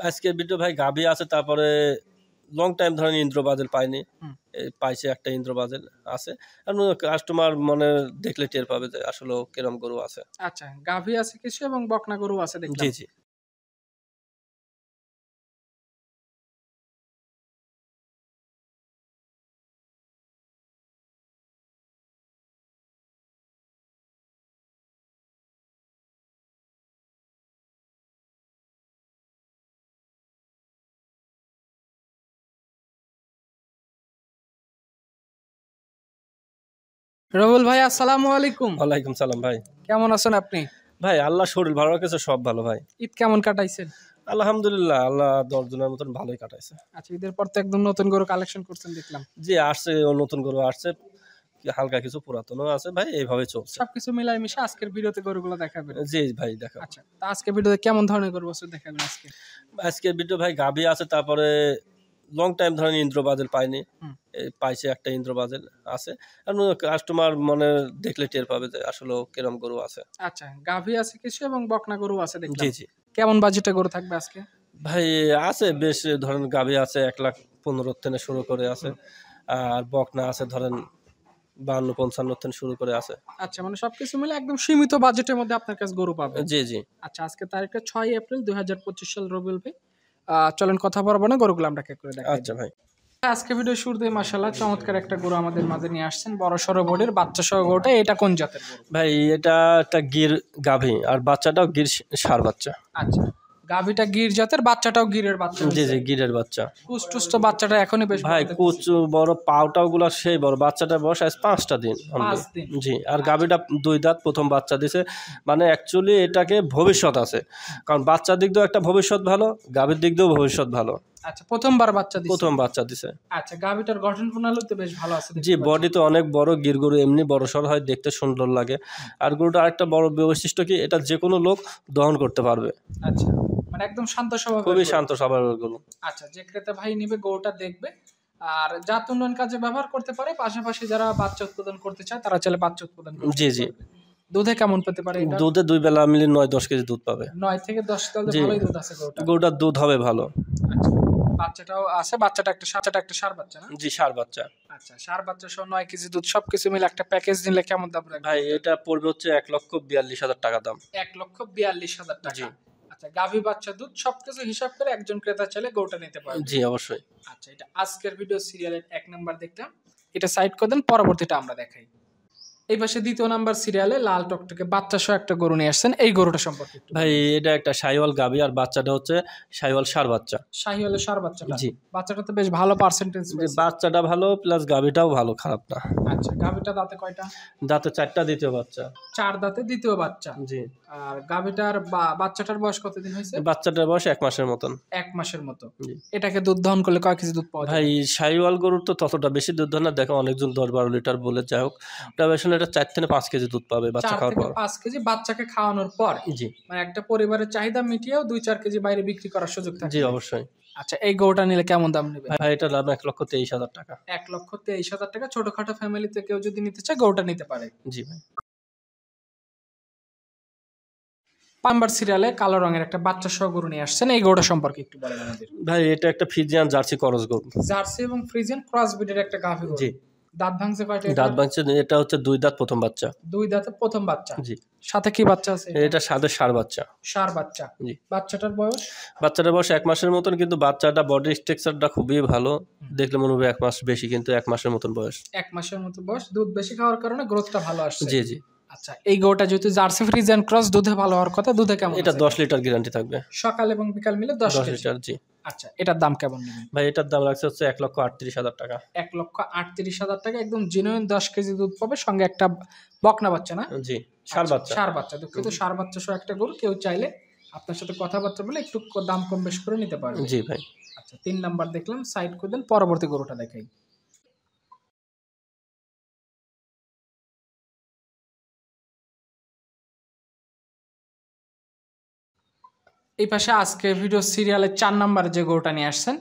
আজকের ভিডিও ভাই গাভী আছে, তারপরে লং টাইম ধরেন ইন্দ্রবাজেল পাইনি, পাইছে একটা ইন্দ্রবাজেল আছে। আর কাস্টমার মানে দেখলে টের পাবে যে আসলে কিরম গরু আছে। আচ্ছা, গাভী আছে কিছু এবং বকনা গরু আছে জি দেখলাম। জি। রবুল ভাই, আসসালামু আলাইকুম। ওয়ালাইকুম সালাম ভাই। কেমন আছেন আপনি? ভাই আল্লাহ শরীর ভালো রাখছে, সব ভালো ভাই। ঈদ কেমন কাটাইছেন? আলহামদুলিল্লাহ, আল্লাহ 10 জনের মতন ভালোই কাটাইছে। আচ্ছা, ঈদের পর তো একদম নতুন গরু কালেকশন করছেন দেখলাম। জি আসছে, নতুন গরু আসছে, হালকা কিছু পুরাতনও আছে ভাই, এইভাবে চলছে। সবকিছু মিলাই মিশে আজকের ভিডিওতে গরুগুলো দেখাবেন। জি ভাই দেখো। আচ্ছা, তা আজকের ভিডিওতে কেমন ধরনের গরু বছর দেখাবেন আজকে? আজকের ভিডিও ভাই গাভী আছে, তারপরে লং টাইম ধরেন ইন্দ্রবাজেল পাইনি, পাইছে একটা ইন্দ্রবাজেল আছে। আর কাস্টমার মানে দেখলে টের পাবে যে আসলে কিরম গরু আছে। আচ্ছা, গাভী আছে কিছু এবং বকনা গরু আছে দেখলাম। জি জি। কেমন বাজেটে গরু থাকবে আজকে? ভাই আছে বেশ, ধরেন গাভী আছে 1,15,000 থেকে শুরু করে আছে, আর বকনা আছে ধরেন 52-55 থেকে শুরু করে আছে। আচ্ছা, মানে সবকিছু মিলে একদম সীমিত বাজেটের মধ্যে আপনার কাছে গরু পাবেন। জি জি। আচ্ছা, আজকে তারিখটা 6 এপ্রিল 2025 সাল, রবিউল ভাই। চলেন কথা বলবো না, গরুগুলো আমরা এক করে দেখাই। আচ্ছা ভাই। আজকে ভিডিও শুরুতে মাশাআল্লাহ চমৎকার একটা গরু আমাদের মাঝে নিয়ে আসছেন, বড় সড়ো বডির বাচ্চা সহ গরুটা। এটা কোন জাতের গরু ভাই? এটা একটা গির গাভী, আর বাচ্চাটাও গির ষাঁড় বাচ্চা। আচ্ছা, গাভীটা গির জাতের, বাচ্চাটাও গিরের বাচ্চা। জি জি, গিরের বাচ্চা। কুষ্টুষ্ট বাচ্চাটা এখনই বেশ ভাই কুচু বড়, পাউটাও গুলা সেই বড়। বাচ্চাটার বয়স আজ 5টা দিন। 5 দিন। জি, আর গাভীটা 2 দাঁত, প্রথম বাচ্চা দিছে। মানে অ্যাকচুয়ালি এটাকে ভবিষ্যৎ আছে, কারণ বাচ্চার দিক দিয়েও একটা ভবিষ্যৎ ভালো, গাভীর দিক দিয়েও ভবিষ্যৎ ভালো। আচ্ছা, প্রথমবার বাচ্চা দিছে। প্রথম বাচ্চা দিছে। আচ্ছা, গাভীটার গঠন প্রণালী তো বেশ ভালো আছে। জি, বডি তো অনেক বড়। গির গরু এমনি বড় সড় হয়, দেখতে সুন্দর লাগে। আর গরুটা আরেকটা বড় বৈশিষ্ট্য কি, এটা যে কোনো লোক দহন করতে পারবে। আচ্ছা, মানে একদম শান্ত স্বভাবের, খুবই শান্ত স্বভাবের গরু। আচ্ছা, যে ক্রেতা ভাই নিবে গরুটা দেখবে আর জাত উন্নয়ন কাজে ব্যবহার করতে পারে, পাশাপাশি যারা বাচ্চা উৎপাদন করতে চায় তারা চাইলে বাচ্চা উৎপাদন করতে জি জি। দুধে কেমন পেতে পারে এটা? দুধে 2 বেলা মিলে 9-10 কেজি দুধ পাবে। 9 থেকে 10 লিটার জি। ভালোই দুধ আছে গরুটা। গরুটার দুধ হবে ভালো। আচ্ছা, বাচ্চাটাও আছে, বাচ্চাটা একটা ষাঁড় বাচ্চা না? জি, ষাঁড় বাচ্চা। আচ্ছা, ষাঁড় বাচ্চা সহ 9 কেজি দুধ, সবকিছু মিলে একটা প্যাকেজ নিলে কেমন দাম রাখবেন? ভাই এটা পড়বে হচ্ছে 1,42,000 টাকা দাম। 1,42,000 টাকা। জি। আচ্ছা, গাভী বাচ্চা দুধ সবকিছু হিসাব করে একজন ক্রেতা চাইলে গরুটা নিতে পারবে। জি অবশ্যই। আচ্ছা, এটা আজকের ভিডিও সিরিয়ালের 1 নাম্বার দেখলাম, এটা সাইড করে দেন, পরবর্তীটা আমরা দেখাই। এই পাশে 2য় নাম্বার সিরিয়ালে লাল টকটকে বাচ্চা সহ একটা গরু নিয়ে আসছেন, এই গরুটা সম্পর্কে একটু। ভাই এটা একটা শাহিওয়াল গাভী, আর বাচ্চাটা হচ্ছে শাহিওয়াল ষাঁড় বাচ্চা। শাহিওয়ালের ষাঁড় বাচ্চাটা? জি। বাচ্চাটা তো বেশ ভালো পার্সেন্টেজ যে পেয়েছে। বাচ্চাটা ভালো, প্লাস গাভীটাও ভালো, খারাপ না। আচ্ছা, গাভীটা দাঁতে কয়টা? দাঁতে 4টা, দ্বিতীয় বাচ্চা। 4 দাঁতে দ্বিতীয় বাচ্চা। জি। আর গাভীটার বাচ্চাটার বয়স কতদিন হয়েছে? বাচ্চাটার বয়স 1 মাসের মতন। 1 মাসের মতো। জি। এটাকে দুধ দহন করলে কয় কেজি দুধ পাওয়া যায়? ভাই শাহিওয়াল গরুর তো ততটা বেশি দুধ হয় না, দেখো অনেকজন 10-12 লিটার বলে, যাই হোক ওটা আসলে এটা 4 থেকে 5 কেজি দুধ পাবে বাচ্চা 4 খাওয়ার থেকে পর। 5 কেজি বাচ্চাকে খাওয়ানোর পর। জি মানে একটা পরিবারের চাহিদা মিটিয়েও 2-4 কেজি বাইরে বিক্রি করার সুযোগ থাকে। জি অবশ্যই। আচ্ছা, এই গরুটা নিলে কেমন দাম নেবে? ভাই এটা দাম 1,23,000 টাকা। 1,23,000 টাকা। ছোটখাটো ফ্যামিলিতে কেউ যদি নিতে চায় গরুটা নিতে পারে। জি ভাই। নাম্বার সিরিয়ালে কালো রঙের একটা বাচ্চা সহ গরু নিয়ে আসছেন, এই গরুটা সম্পর্কে একটু বলেন আমাদের। ভাই এটা একটা ফ্রিজিয়ান জার্সি ক্রস গরু। জার্সি এবং ফ্রিজিয়ান ক্রস ব্রিডের একটা গাভী গরু। জি। দাঁত ভাঙছে কয়টা? দাঁত ভাঙছে, এটা হচ্ছে 2 দাঁত, প্রথম বাচ্চা। 2 দাঁতে প্রথম বাচ্চা। জি। সাথে কি বাচ্চা আছে? এটা সাথে ষাঁড় বাচ্চা। ষাঁড় বাচ্চা। জি। বাচ্চাটার বয়স? বাচ্চাটার বয়স 1 মাসের মতন, কিন্তু বাচ্চাটা বডি স্ট্রাকচারটা খুবই ভালো, দেখলে মনে হবে 1 মাস বেশি, কিন্তু 1 মাসের মতন বয়স। 1 মাসের মতো বয়স। দুধ বেশি খাওয়ার কারণে গ্রোথটা ভালো আসছে। জি জি। আচ্ছা, এই গরুটা যেহেতু জার্সি ফ্রিজিয়ান ক্রস, দুধে ভালো হওয়ার কথা, দুধে কেমন? এটা 10 লিটার গ্যারান্টি থাকবে। সকাল এবং বিকাল মিলে 10 কেজি। লিটার। জি। আচ্ছা, এটার দাম কেমন নেবেন? ভাই এটার দাম লাগছে হচ্ছে 1,38,000 টাকা। 1,38,000 টাকা। একদম জেনুইন 10 কেজি দুধ পাবে, সঙ্গে একটা বকনা বাচ্চা না? জি, ষাঁড় বাচ্চা। ষাঁড় বাচ্চা, দুঃখিত, ষাঁড় বাচ্চা সহ একটা গরু। কেউ চাইলে আপনার সাথে কথাবার্তা বলে একটু দাম কম বেশ করে নিতে পারবে। জি ভাই। আচ্ছা, 3 নাম্বার দেখলাম, সাইড করে দেন, পরবর্তী গরুটা দেখাই। এই পাশে আজকে ভিডিও সিরিয়ালের 4 নাম্বার যে গরুটা নিয়ে আসছেন,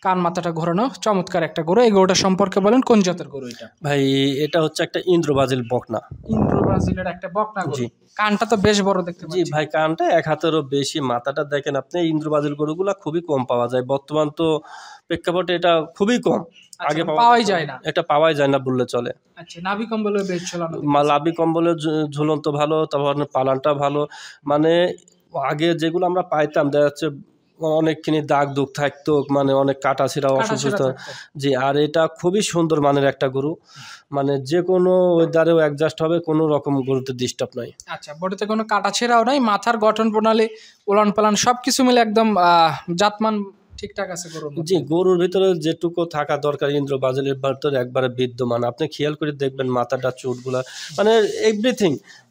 কান মাথাটা ঘোরানো, চমৎকার একটা গরু। এই গরুটা সম্পর্কে বলেন, কোন জাতের গরু এটা? ভাই এটা হচ্ছে একটা ইন্দ্র ব্রাজিল বকনা। ইন্দ্র ব্রাজিলের একটা বকনা গরু। জি। কানটা তো বেশ বড় দেখতে জি পাচ্ছি। ভাই, কানটা 1 হাতেরও বেশি। মাথাটা দেখেন আপনি, ইন্দ্র ব্রাজিল গরুগুলা খুবই কম পাওয়া যায় বর্তমান তো প্রেক্ষাপটে, এটা খুবই কম। আগে পাওয়াই যায় না, এটা পাওয়াই যায় না বললে চলে। আচ্ছা, নাভি কম্বলে বেশ ঝোলানো। লাভি কম্বলের ঝুলন্ত ভালো, তারপর পালানটা ভালো। মানে আগে যেগুলো আমরা পাইতাম দেখা যাচ্ছে অনেকখানি দাগ দুগ থাকতো, মানে অনেক কাটা ছিঁড়া অসুস্থ। জি, আর এটা খুবই সুন্দর মানের একটা গরু, মানে যে কোনো ওয়েদারেও অ্যাডজাস্ট হবে, কোনো রকম গরুতে ডিস্টার্ব নাই। আচ্ছা, বডিতে কোনো কাটা ছেঁড়াও নাই, মাথার গঠন প্রণালী, উলান পালান সবকিছু মিলে একদম জাতমান ঠিকঠাক আছে গরুর মধ্যে। জি, গরুর ভিতরে যেটুকু থাকা দরকার ইন্দ্র ব্রাজিলের ভিতরে একবারে বিদ্যমান। আপনি খেয়াল করে দেখবেন মাথাটা, চুটগুলা, মানে এভরিথিং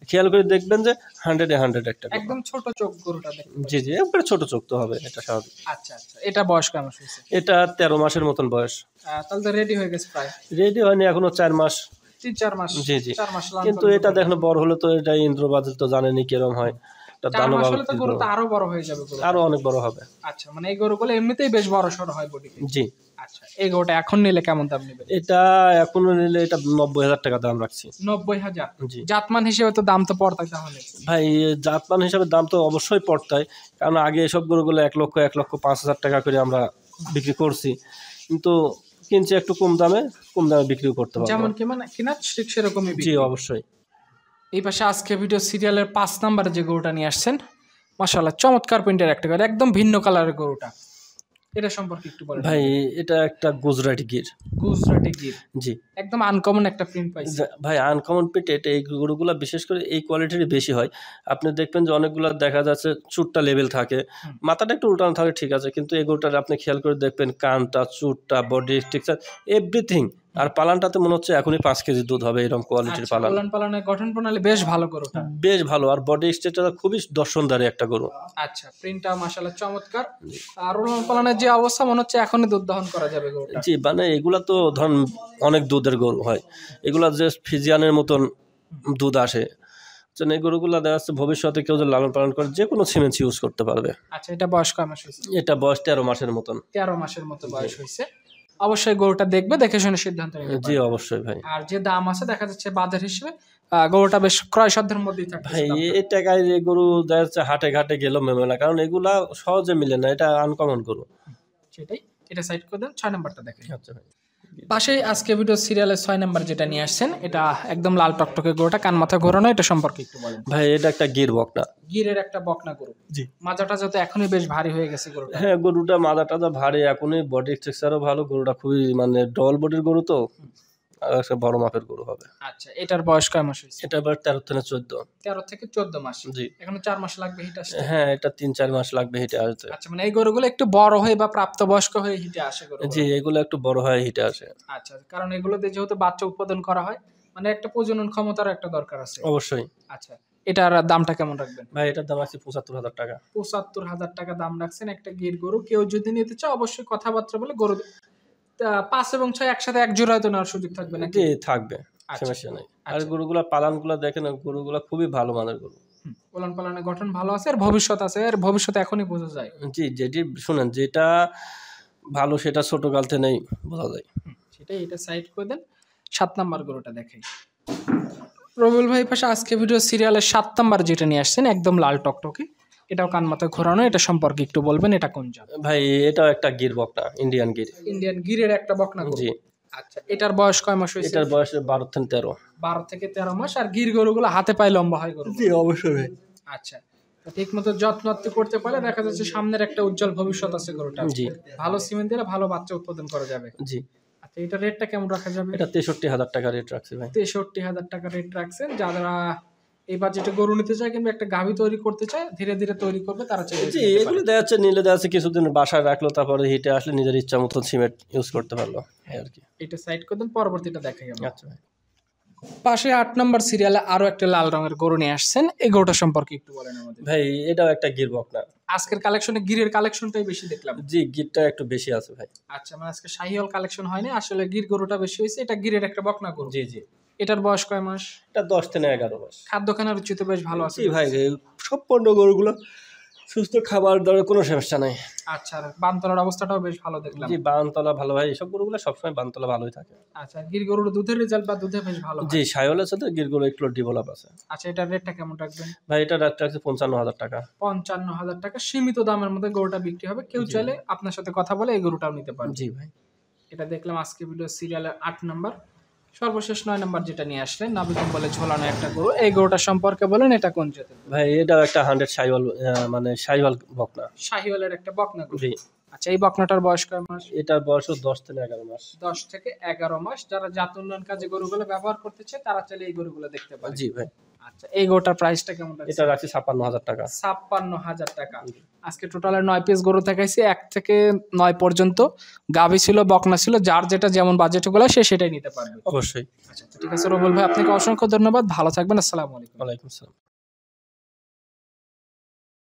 খেয়াল করে দেখবেন যে 100-এ 100 একটা গরু। একদম ছোট চোখ গরুটা দেখতে। জি জি, একবারে ছোট চোখ তো হবে, এটা স্বাভাবিক। আচ্ছা আচ্ছা, এটা বয়স কেমন হয়েছে? এটা 13 মাসের মতন বয়স। তাহলে তো রেডি হয়ে গেছে প্রায়। রেডি হয়নি এখনো, 4 মাস, 3-4 মাস। জি জি। 4 মাস কিন্তু এটা দেখেন বড় হলে তো, এটা ইন্দ্র ব্রাজিল তো জানেনই কিরকম হয়। আরো বড় হয়ে যাবে গরু, আরো অনেক বড় হবে। আচ্ছা, মানে এই গরুগুলো এমনিতেই বেশ বড় সড়ো হয় বডি। জি। আচ্ছা, এই গরুটা এখন নিলে কেমন দাম নেবেন? এটা এখনো নিলে এটা 90,000 টাকা দাম রাখছি। 90,000? জি। জাতমান হিসেবে তো দাম তো পড়তাই তাহলে। ভাই জাতমান হিসাবে দাম তো অবশ্যই পড়তাই, কারণ আগে এসব গরুগুলো 1,05,000 টাকা করে আমরা বিক্রি করছি, কিন্তু কিনছি একটু কম দামে বিক্রিও করতে পারবো। যেমন কি মানে কিনা ঠিক সেরকমই। জি অবশ্যই। এই পাশে আজকে ভিডিও সিরিয়ালের 5 নম্বরে যে গরুটা নিয়ে আসছেন, মাশাআল্লাহ চমৎকার প্রিন্টের একটা গরু, একদম ভিন্ন কালারের গরুটা, এটা সম্পর্কে একটু বলেন। ভাই এটা একটা গুজরাটি গির। গুজরাটি গির? জি। একদম আনকমন একটা প্রিন্ট পাইছি ভাই, আনকমন প্রিন্ট। এটা এই গরুগুলা বিশেষ করে এই কোয়ালিটির বেশি হয়। আপনি দেখবেন যে অনেকগুলা দেখা যাচ্ছে চুটটা লেভেল থাকে, মাথাটা একটু উল্টানো থাকে, ঠিক আছে, কিন্তু এই গরুটার আপনি খেয়াল করে দেখবেন কানটা, চুটটা, বডি স্ট্রাকচার, এভরিথিং। আর পালানটাতে মনে হচ্ছে এখনই 5 কেজি দুধ হবে, এরকম কোয়ালিটির পালান। পালানের গঠন প্রণালী বেশ ভালো গরুটা, বেশ ভালো। আর বডি স্ট্রাকচার খুবই দর্শনদারি একটা গরু। আচ্ছা, প্রিন্টটা মাশাআল্লাহ চমৎকার। আর উলান পালানের যে অবস্থা মনে হচ্ছে এখনই দুধ দহন করা যাবে গরুটা। জি, মানে এগুলা তো ধরুন অনেক দুধের গরু হয়, এগুলা যে ফিজিয়ানের মতন দুধ আসে। এই গরুগুলা দেখা যাচ্ছে ভবিষ্যতে কেউ যে লালন পালন করে যে কোনো সিমেন্স ইউজ করতে পারবে। আচ্ছা, এটা বয়স কয় মাস হয়েছে? এটা বয়স 13 মাসের মতন। 13 মাসের মতো বয়স হয়েছে। অবশ্যই গরুটা দেখবে, দেখে শুনে সিদ্ধান্ত নিতে। জি অবশ্যই ভাই। আর যে দাম আছে দেখা যাচ্ছে বাজার হিসেবে গরুটা বেশ ক্রয় সাধ্যের মধ্যেই থাকে ভাই। এই টাকায় এই গরু দেখা যাচ্ছে হাটে ঘাটে গেলেও মেলে না, কারণ এগুলা সহজে মিলে না, এটা আনকমন গরু। সেটাই, এটা সাইড করে দেন। 6 নাম্বারটা দেখেন। আচ্ছা ভাই। পাশে আজকে ভিডিও সিরিয়ালের 6 নাম্বার যেটা নিয়ে আসছেন, এটা একদম লাল টকটকে গরুটা, কান মাথা ঘোরানো, এটা সম্পর্কে একটু বলেন। ভাই এটা একটা গির বকনা। গিরের একটা বকনা গরু। জি। মাজাটা যত এখনই বেশ ভারী হয়ে গেছে গরুটা। হ্যাঁ, গরুটা মাজাটা তো ভারী, এখনই বডি স্ট্রাকচারও ভালো। গরুটা খুবই মানে ডবল বডির গরু তো, আর একটা বড় মাপের গরু হবে। আচ্ছা, এটার বয়স কয় মাস হয়েছে? এটা এবার 13 থেকে 14। 13 থেকে 14 মাস। জি। এখনো 4 মাস লাগবে হিট আসতে। হ্যাঁ, এটা 3-4 মাস লাগবে হিটে আসতে। আচ্ছা, মানে এই গরুগুলো একটু বড় হয়ে বা প্রাপ্তবয়স্ক হয়ে হিটে আসে গরু? জি, এগুলো একটু বড় হয় হিটে আসে। আচ্ছা, কারণ এগুলোতে যেহেতু বাচ্চা উৎপাদন করা হয়, মানে একটা প্রজনন ক্ষমতার একটা দরকার আছে। অবশ্যই। আচ্ছা, এটার দামটা কেমন রাখবেন? ভাই এটার দাম আছে 75,000 টাকা। 75,000 টাকা দাম রাখছেন একটা গির গরু। কেউ যদি নিতে চায় অবশ্যই কথাবার্তা বলে গরু 5 এবং 6 একসাথে এক জোড়া হয়তো নেওয়ার সুযোগ থাকবে নাকি? জি থাকবে, সমস্যা নাই। আর গরুগুলা পালানগুলা দেখেন, গরুগুলা খুবই ভালো মানের গরু। উলান পালানের গঠন ভালো আছে, আর ভবিষ্যৎ আছে, আর ভবিষ্যৎ এখনই বোঝা যায়। জি, যেটি শুনেন যেটা ভালো সেটা ছোট কাল থেকেই বোঝা যায়। সেটাই, এটা সাইড করে দেন। 7 নাম্বার গরুটা দেখাই। রবিউল ভাই পাশে আজকে ভিডিও সিরিয়ালের 7 নাম্বার যেটা নিয়ে আসছেন, একদম লাল টকটকে, এটাও কান মাথা ঘোরানো, এটা সম্পর্কে একটু বলবেন, এটা কোন জাত? ভাই এটাও একটা গির বকনা, ইন্ডিয়ান গির। ইন্ডিয়ান গিরের একটা বকনা গরু। জি। আচ্ছা, এটার বয়স কয় মাস হয়েছে? এটার বয়স 12 থেকে 13। 12 থেকে 13 মাস। আর গির গরুগুলো হাতে পায়ে লম্বা হয় গরু? জি অবশ্যই ভাই। আচ্ছা, ঠিক মতো যত্ন করতে পারলে দেখা যাচ্ছে সামনের একটা উজ্জ্বল ভবিষ্যৎ আছে গরুটা। জি। ভালো সিমেন্ট দিলে ভালো বাচ্চা উৎপাদন করা যাবে। জি। আচ্ছা, এটা রেটটা কেমন রাখা যাবে? এটা 63,000 টাকা রেট রাখছি ভাই। 63,000 টাকা রেট রাখছেন। যারা এই বাজেটে গরু নিতে চায় কিংবা একটা গাভী তৈরি করতে চায়, ধীরে ধীরে তৈরি করবে তারা চাইলে। জি, এগুলো দেখা যাচ্ছে নিলে দেখা যাচ্ছে কিছুদিন বাসায় রাখলো, তারপরে হিটে আসলে নিজের ইচ্ছা মতো সিমেন্ট ইউজ করতে পারলো আর কি। এটা সাইড করে দেন, পরবর্তীটা দেখাই আমরা। আচ্ছা ভাই। পাশে 8 নম্বর সিরিয়ালে আরো একটা লাল রঙের গরু নিয়ে আসছেন, এই গরুটা সম্পর্কে একটু বলেন আমাদের। ভাই এটাও একটা গির বকনা। আজকের কালেকশনে গিরের কালেকশনটাই বেশি দেখলাম। জি, গিরটা একটু বেশি আছে ভাই। আচ্ছা, মানে আজকে শাহিওয়াল কালেকশন হয়নি, আসলে গির গরুটা বেশি হয়েছে। এটা গিরের একটা বকনা গরু। জি জি। এটার বয়স কয় মাস? এটা 10 থেকে 11 মাস। খাদ্যখানার রুচি তো বেশ ভালো আছে। জি ভাই, সম্পূর্ণ গরুগুলো সুস্থ খাবার দাবার কোনো সমস্যা নাই। আচ্ছা, আর বানতলার অবস্থাটাও বেশ ভালো দেখলাম। জি বানতলা ভালো ভাই, এসব গরুগুলো সবসময় বানতলা ভালোই থাকে। আচ্ছা, গির গরুর দুধের রেজাল্ট বা দুধে বেশ ভালো। জি সাইওয়ালের সাথে গিরগুলো একটু ডেভেলপ আছে। আচ্ছা, এটার রেটটা কেমন রাখবেন ভাই? এটা রাখতে আছে 55,000 টাকা। 55,000 টাকা সীমিত দামের মধ্যে গরুটা বিক্রি হবে। কেউ চাইলে আপনার সাথে কথা বলে এই গরুটাও নিতে পারবে। জি ভাই। এটা দেখলাম আজকে ভিডিও সিরিয়ালের 8 নাম্বার। সর্বশেষ 9 নাম্বার যেটা নিয়ে আসলেন নাবিকম বলে ঝোলানো একটা গরু, এই গরুটা সম্পর্কে বলেন এটা কোন জাতের? ভাই এটাও একটা 100 সাইওয়াল, মানে সাইওয়াল বকনা। শাহিওয়ালের একটা বকনা গরু। জি। আচ্ছা, এই বকনাটার বয়স কয় মাস? এটার বয়স 10 থেকে 11 মাস। 10 থেকে 11 মাস। যারা জাত উন্নয়ন কাজে গরুগুলো ব্যবহার করতে চায় তারা চাইলে এই গরুগুলো দেখতে পারে। জি ভাই। আচ্ছা, এই গরুটার প্রাইসটা কেমন রাখছেন? এটা রাখছি 56,000 টাকা। 56,000 টাকা। আজকে টোটালে 9 পিস গরু দেখাইছি, 1 থেকে 9 পর্যন্ত। গাভী ছিল, বকনা ছিল, যার যেটা যেমন বাজেট গুলো সে সেটাই নিতে পারবে। অবশ্যই। আচ্ছা, ঠিক আছে রবুল ভাই, আপনাকে অসংখ্য ধন্যবাদ। ভালো থাকবেন। আসসালামু আলাইকুম। ওয়ালাইকুম আসসালাম।